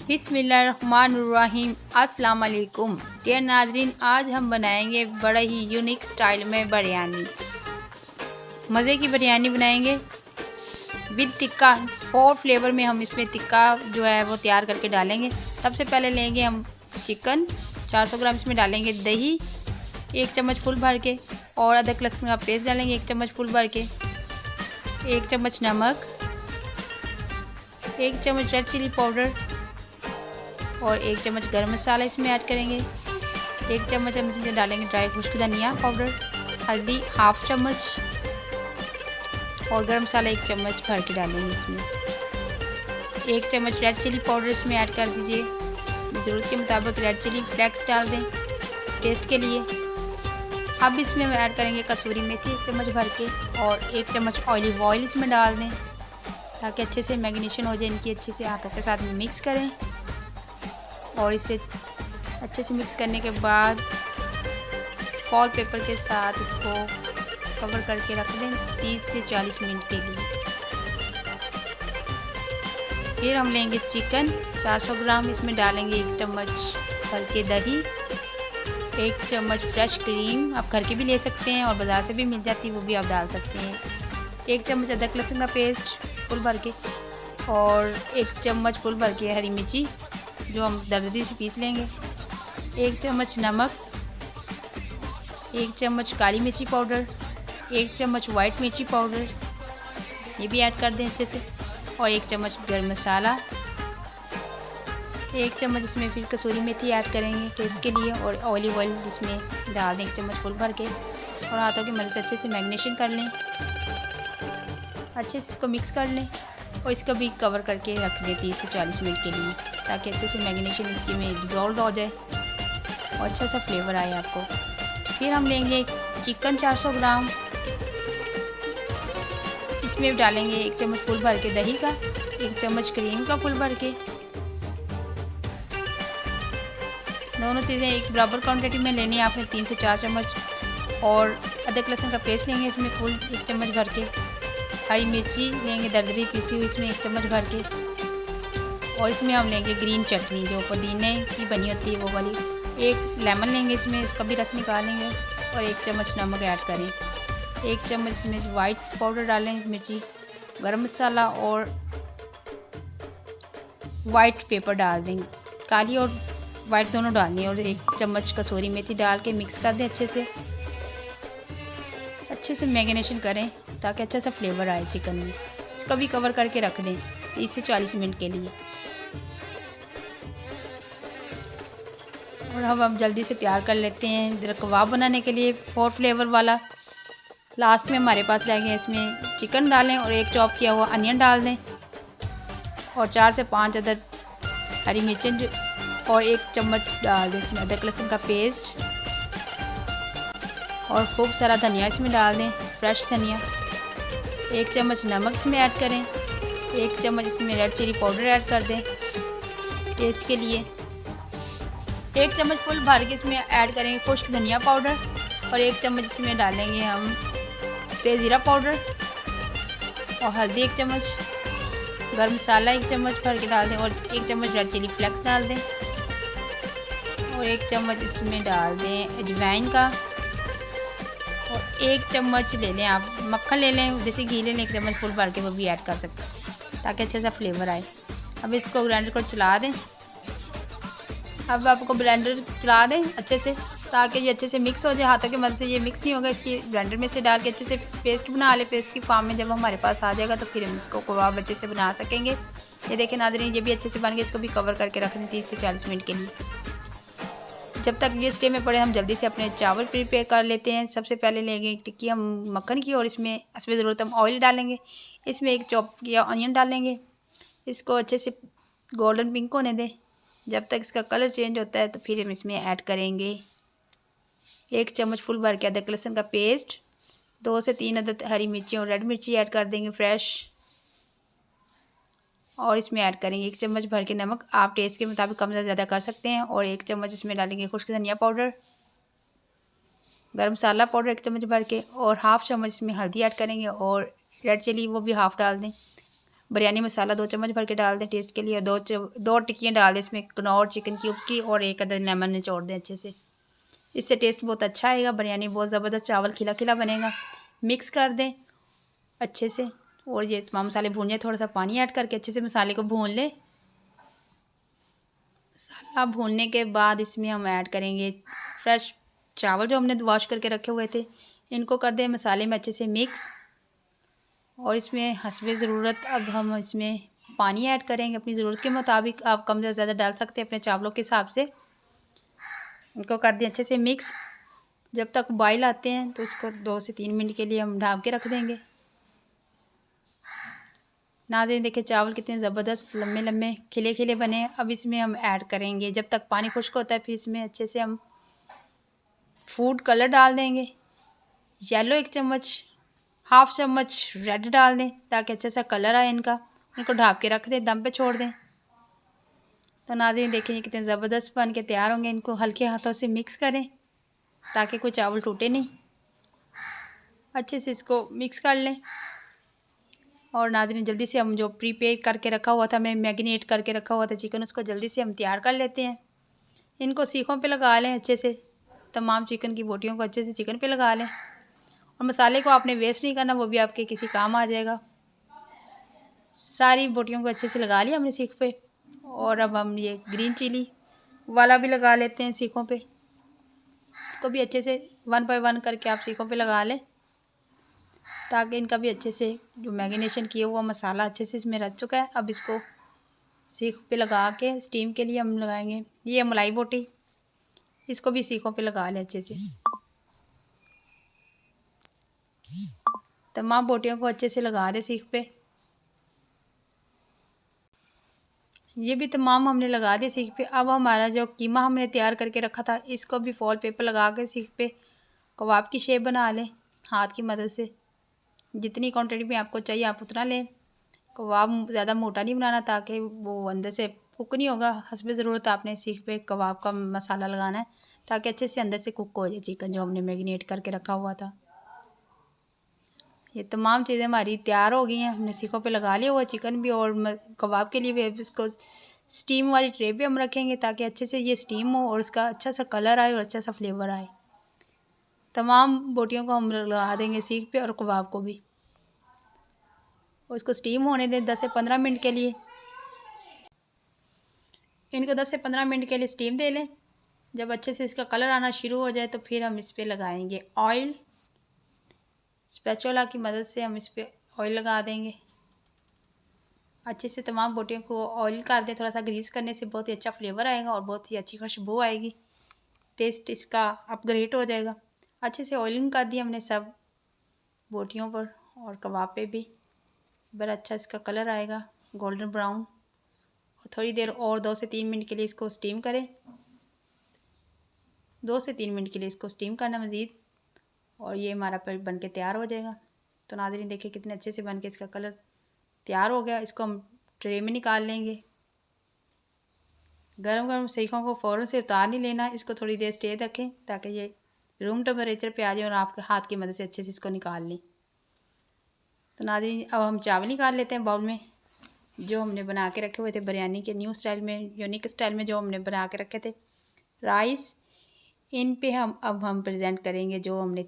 बिस्मिल्लाहिर्रहमानिर्रहीम। अस्सलाम वालेकुम डियर नाजरीन, आज हम बनाएंगे बड़ा ही यूनिक स्टाइल में बिरयानी। मज़े की बिरयानी बनाएंगे विद टिक्का। 4 फ्लेवर में हम इसमें टिक्का जो है वो तैयार करके डालेंगे। सबसे पहले लेंगे हम चिकन 400 ग्राम, इसमें डालेंगे दही 1 चम्मच फुल भर के, और अदरक लहसुन का पेस्ट डालेंगे 1 चम्मच फुल भर के, 1 चम्मच नमक, 1 चम्मच रेड चिली पाउडर और 1 चम्मच गरम मसाला इसमें ऐड करेंगे। 1 चम्मच हम इसमें डालेंगे ड्राई खुश्क धनिया पाउडर, हल्दी हाफ चम्मच और गरम मसाला 1 चम्मच भर के डालेंगे इसमें। 1 चम्मच रेड चिली पाउडर इसमें ऐड कर दीजिए। ज़रूरत के मुताबिक रेड चिली फ्लेक्स डाल दें टेस्ट के लिए। अब इसमें हम ऐड करेंगे कसूरी मेथी 1 चम्मच भर के, और 1 चम्मच ऑलिव ऑयल इसमें डाल दें ताकि अच्छे से मैरिनेशन हो जाए इनकी। अच्छे से हाथों के साथ मिक्स करें और इसे अच्छे से मिक्स करने के बाद फॉल पेपर के साथ इसको कवर करके रख दें 30 से 40 मिनट के लिए। फिर हम लेंगे चिकन 400 ग्राम, इसमें डालेंगे 1 चम्मच भर के दही, 1 चम्मच फ्रेश क्रीम, आप घर के भी ले सकते हैं और बाज़ार से भी मिल जाती है वो भी आप डाल सकते हैं। 1 चम्मच अदरक लहसुन का पेस्ट फुल भर के, और 1 चम्मच फुल भर के हरी मिर्ची जो हम दरदरी से पीस लेंगे, 1 चम्मच नमक, 1 चम्मच काली मिर्ची पाउडर, 1 चम्मच वाइट मिर्ची पाउडर ये भी ऐड कर दें अच्छे से, और 1 चम्मच गरम मसाला, 1 चम्मच इसमें फिर कसूरी मेथी ऐड करेंगे टेस्ट के लिए, और ऑलिव ऑयल जिसमें डाल दें 1 चम्मच फुल भर के, और हाथों की मदद से अच्छे से मैरिनेशन कर लें। अच्छे से इसको मिक्स कर लें और इसको भी कवर करके रख दें 30 से 40 मिनट के लिए ताकि अच्छे से मैरिनेशन इसकी में डिज़ोल्व हो जाए और अच्छा सा फ्लेवर आए आपको। फिर हम लेंगे चिकन 400 ग्राम, इसमें डालेंगे 1 चम्मच फुल भर के दही का, 1 चम्मच क्रीम का फुल भर के। दोनों चीज़ें एक बराबर क्वांटिटी में लेनी है आपने, 3 से 4 चम्मच, और अदरक लहसुन का पेस्ट लेंगे इसमें फुल 1 चम्मच भर के, हरी मिर्ची लेंगे दरदरी पीसी हुई इसमें 1 चम्मच भर के, और इसमें हम लेंगे ग्रीन चटनी जो पुदीने की बनी होती है वो वाली, 1 लेमन लेंगे इसमें, इसका भी रस निकालेंगे, और 1 चम्मच नमक ऐड करें, 1 चम्मच इसमें वाइट पाउडर डालें मिर्ची, गरम मसाला और वाइट पेपर डाल दें, काली और वाइट दोनों डालनी है, और 1 चम्मच कसूरी मेथी डाल के मिक्स कर दें अच्छे से मैरिनेशन करें ताकि अच्छा सा फ्लेवर आए चिकन में। इसको भी कवर करके रख दें 30 से 40 मिनट के लिए। और हम जल्दी से तैयार कर लेते हैं कबाब बनाने के लिए 4 फ्लेवर वाला। लास्ट में हमारे पास रह गए, इसमें चिकन डालें और 1 चॉप किया हुआ अनियन डाल दें, और 4 से 5 अदद हरी मिर्चें और 1 चम्मच डाल दें इसमें अदरक लहसुन का पेस्ट, और खूब सारा धनिया इसमें डाल दें फ्रेश धनिया। 1 चम्मच नमक इसमें ऐड करें, 1 चम्मच इसमें रेड चिली पाउडर ऐड कर दें टेस्ट के लिए। 1 चम्मच फुल भर के इसमें ऐड करेंगे खुश्क धनिया पाउडर, और 1 चम्मच इसमें डालेंगे हम सफ़ेद ज़ीरा पाउडर, और हल्दी 1 चम्मच, गरम मसाला 1 चम्मच भर के डाल दें, और 1 चम्मच रेड चिली फ्लेक्स डाल दें, और 1 चम्मच इसमें डाल दें अजवाइन का, और 1 चम्मच ले लें आप मक्खन ले लें, जैसे घी ले लें 1 चम्मच फुल भर के वो भी ऐड कर सकते हैं ताकि अच्छा सा फ्लेवर आए। अब इसको ब्लेंडर को चला दें, अब आपको ब्लेंडर चला दें अच्छे से ताकि ये अच्छे से मिक्स हो जाए। हाथों की मदद से ये मिक्स नहीं होगा, इसकी ब्लेंडर में से डाल के अच्छे से पेस्ट बना ले। पेस्ट की फॉर्म में जब हमारे पास आ जाएगा तो फिर हम इसको कबाब अच्छे से बना सकेंगे। ये देखें नाज़रीन, ये भी अच्छे से बन गए। इसको भी कवर करके रख दें 30 से 40 मिनट के लिए। जब तक ये स्टे में पड़े हम जल्दी से अपने चावल प्रिपेयर कर लेते हैं। सबसे पहले लेंगे एक टिक्की हम मक्खन की, और इसमें ज़रूरत हम ऑयल डालेंगे। इसमें 1 चॉप किया ऑनियन डालेंगे, इसको अच्छे से गोल्डन पिंक होने दें। जब तक इसका कलर चेंज होता है तो फिर हम इसमें ऐड करेंगे 1 चम्मच फुल भर के अदरक लहसुन का पेस्ट, 2 से 3 अदद हरी मिर्ची और रेड मिर्ची ऐड कर देंगे फ्रेश, और इसमें ऐड करेंगे 1 चम्मच भर के नमक, आप टेस्ट के मुताबिक कम या ज़्यादा कर सकते हैं, और 1 चम्मच इसमें डालेंगे खुश्क धनिया पाउडर, गरम मसाला पाउडर 1 चम्मच भर के, और हाफ़ चम्मच इसमें हल्दी ऐड करेंगे, और रेड चिली वो भी हाफ़ डाल दें, बिरयानी मसाला 2 चम्मच भर के डाल दें टेस्ट के लिए, और दो टिक्कियाँ डाल दें इसमें कनौर चिकन क्यूब्स की, और एक अदद लेमन निचोड़ दें अच्छे से। इससे टेस्ट बहुत अच्छा आएगा, बिरयानी बहुत ज़बरदस्त, चावल खिला खिला बनेगा। मिक्स कर दें अच्छे से, और ये तमाम मसाले भून जाए, थोड़ा सा पानी ऐड करके अच्छे से मसाले को भून लें। मसाला भूनने के बाद इसमें हम ऐड करेंगे फ्रेश चावल जो हमने वॉश करके रखे हुए थे, इनको कर दें मसाले में अच्छे से मिक्स। और इसमें हस्बे ज़रूरत अब हम इसमें पानी ऐड करेंगे, अपनी ज़रूरत के मुताबिक आप कम या ज़्यादा डाल सकते हैं अपने चावलों के हिसाब से। इनको कर दें अच्छे से मिक्स। जब तक बॉयल आते हैं तो इसको 2 से 3 मिनट के लिए हम ढक के रख देंगे। नाज़रीन देखिए चावल कितने ज़बरदस्त लम्बे लम्बे खिले खिले बने। अब इसमें हम ऐड करेंगे, जब तक पानी खुश्क होता है फिर इसमें अच्छे से हम फूड कलर डाल देंगे। येलो 1 चम्मच, हाफ़ चम्मच रेड डाल दें ताकि अच्छा सा कलर आए इनका। इनको ढक के रख दें, दम पे छोड़ दें। तो नाज़रीन देखें ये कितने ज़बरदस्त बन के तैयार होंगे। इनको हल्के हाथों से मिक्स करें ताकि कोई चावल टूटे नहीं। अच्छे से इसको मिक्स कर लें। और नाज़रीन जल्दी से हम जो प्रीपेयर करके रखा हुआ था, मैं मैरिनेट करके रखा हुआ था चिकन, उसको जल्दी से हम तैयार कर लेते हैं। इनको सीखों पे लगा लें अच्छे से, तमाम चिकन की बोटियों को अच्छे से चिकन पे लगा लें। और मसाले को आपने वेस्ट नहीं करना, वो भी आपके किसी काम आ जाएगा। सारी बोटियों को अच्छे से लगा लिया हमने सीख पे। और अब हम ये ग्रीन चिली वाला भी लगा लेते हैं सीखों पे। इसको भी अच्छे से 1 बाय 1 करके आप सीखों पे लगा लें ताकि इनका भी अच्छे से जो मैरिनेशन किया हुआ मसाला अच्छे से इसमें रच चुका है। अब इसको सीख पे लगा के स्टीम के लिए हम लगाएंगे। ये मलाई बोटी, इसको भी सीखों पे लगा लें अच्छे से। तमाम बोटियों को अच्छे से लगा दें सीख पे। ये भी तमाम हमने लगा दिए सीख पे। अब हमारा जो कीमा हमने तैयार करके रखा था, इसको भी फॉल पेपर लगा के सीख पे कबाब की शेप बना लें हाथ की मदद से। जितनी क्वांटिटी में आपको चाहिए आप उतना लें। कबाब ज़्यादा मोटा नहीं बनाना ताकि वो अंदर से कुक नहीं होगा। हस्बे ज़रूरत आपने सीख पे कबाब का मसाला लगाना है ताकि अच्छे से अंदर से कुक हो जाए चिकन जो हमने मैरिनेट करके रखा हुआ था। ये तमाम चीज़ें हमारी तैयार हो गई हैं। हमने सीखों पे लगा लिया हुआ चिकन भी, और कबाब के लिए भी इसको स्टीम वाली ट्रे पे हम रखेंगे ताकि अच्छे से ये स्टीम हो और इसका अच्छा सा कलर आए और अच्छा सा फ्लेवर आए। तमाम बोटियों को हम लगा देंगे सीख पे और कबाब को भी, और इसको स्टीम होने दें 10 से 15 मिनट के लिए। इनको 10 से 15 मिनट के लिए स्टीम दे लें। जब अच्छे से इसका कलर आना शुरू हो जाए तो फिर हम इस पर लगाएंगे ऑयल। स्पैचुला की मदद से हम इस पर ऑयल लगा देंगे। अच्छे से तमाम बोटियों को ऑयल कर दें। थोड़ा सा ग्रीस करने से बहुत ही अच्छा फ्लेवर आएगा और बहुत ही अच्छी खुशबू आएगी। टेस्ट इसका अपग्रेड हो जाएगा। अच्छे से ऑयलिंग कर दी हमने सब बोटियों पर और कबाब पे भी। बड़ा अच्छा इसका कलर आएगा गोल्डन ब्राउन। और थोड़ी देर और 2 से 3 मिनट के लिए इसको स्टीम करें। 2 से 3 मिनट के लिए इसको स्टीम करना मज़ीद, और ये हमारा पर बन के तैयार हो जाएगा। तो नाज़रीन देखिए कितने अच्छे से बन के इसका कलर तैयार हो गया। इसको हम ट्रे में निकाल लेंगे। गरम गरम सीखों को फ़ौरन से उतार नहीं लेना, इसको थोड़ी देर स्टे रखें ताकि ये रूम टेम्परेचर पे आ जाए और आपके हाथ की मदद से अच्छे से इसको निकाल लें। तो नाज़रीन अब हम चावल निकाल लेते हैं बाउल में, जो हमने बना के रखे हुए थे बिरयानी के न्यू स्टाइल में, यूनिक स्टाइल में जो हमने बना के रखे थे राइस। इन पे अब हम प्रेजेंट करेंगे जो हमने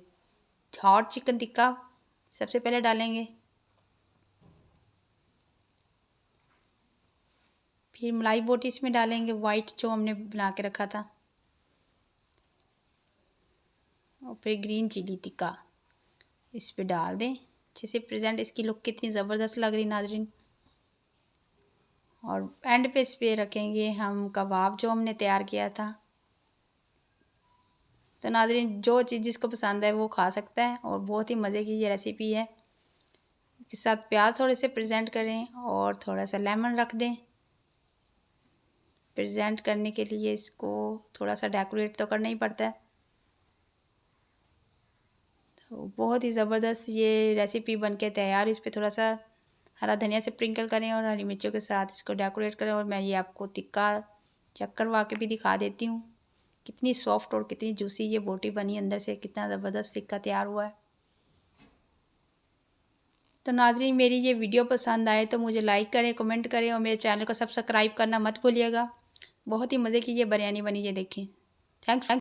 हॉट चिकन टिक्का सबसे पहले डालेंगे, फिर मलाई बोटी इसमें डालेंगे वाइट जो हमने बना के रखा था, और फिर ग्रीन चिली टिक्का इस पे डाल दें अच्छे से प्रेजेंट। इसकी लुक कितनी ज़बरदस्त लग रही नाज़रीन। और एंड पे इस पे रखेंगे हम कबाब जो हमने तैयार किया था। तो नाज़रीन जो चीज़ जिसको पसंद है वो खा सकता है, और बहुत ही मज़े की ये रेसिपी है। इसके साथ प्याज थोड़े से प्रेजेंट करें और थोड़ा सा लेमन रख दें प्रेजेंट करने के लिए। इसको थोड़ा सा डेकोरेट तो करना ही पड़ता है। तो बहुत ही ज़बरदस्त ये रेसिपी बनके तैयार। इस पर थोड़ा सा हरा धनिया से स्प्रिंकल करें और हरी मिर्चों के साथ इसको डेकोरेट करें। और मैं ये आपको टिक्का चेक करवा के भी दिखा देती हूँ कितनी सॉफ्ट और कितनी जूसी ये बोटी बनी अंदर से, कितना ज़बरदस्त टिक्का तैयार हुआ है। तो नाज़रीन, मेरी ये वीडियो पसंद आए तो मुझे लाइक करें, कमेंट करें और मेरे चैनल को सब्सक्राइब करना मत भूलिएगा। बहुत ही मज़े की ये बिरयानी बनी, ये देखें। थैंक्स।